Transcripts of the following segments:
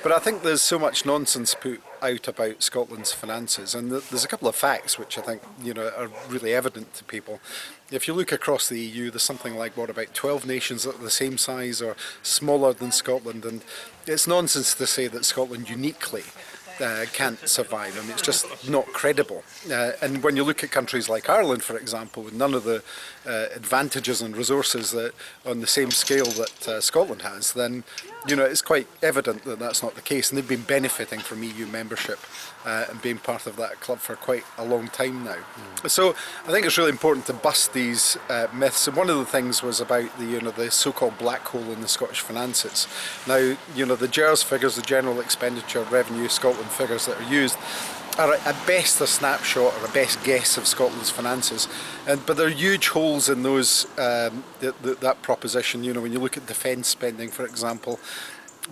But I think there's so much nonsense put out about Scotland's finances, and there's a couple of facts which I think are really evident to people. If you look across the EU, there's something like about 12 nations that are the same size or smaller than Scotland, and it's nonsense to say that Scotland uniquely can't survive. I mean, it's just not credible. And when you look at countries like Ireland, for example, with none of the advantages and resources that on the same scale that Scotland has, then it's quite evident that that's not the case. And they've been benefiting from EU membership and being part of that club for quite a long time now. So I think it's really important to bust these myths. And one of the things was about the so-called black hole in the Scottish finances. Now, the GERS figures, the General Expenditure Revenue Scotland figures that are used, are at best a snapshot or a best guess of Scotland's finances, but there are huge holes in those that proposition. When you look at defence spending, for example,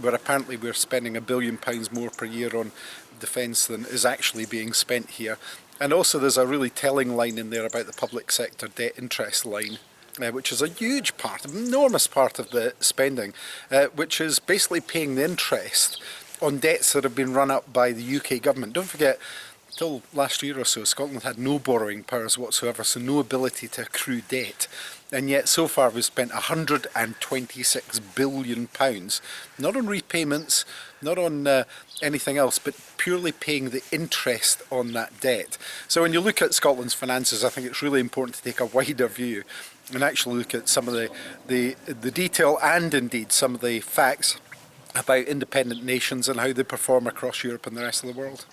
where apparently we're spending £1 billion more per year on defence than is actually being spent here. And also there's a really telling line in there about the public sector debt interest line, which is a huge part, an enormous part of the spending, which is basically paying the interest on debts that have been run up by the UK government. Don't forget, until last year or so, Scotland had no borrowing powers whatsoever, so no ability to accrue debt. And yet so far we've spent £126 billion, not on repayments, not on anything else, but purely paying the interest on that debt. So when you look at Scotland's finances, I think it's really important to take a wider view and actually look at some of the detail and indeed some of the facts about independent nations and how they perform across Europe and the rest of the world.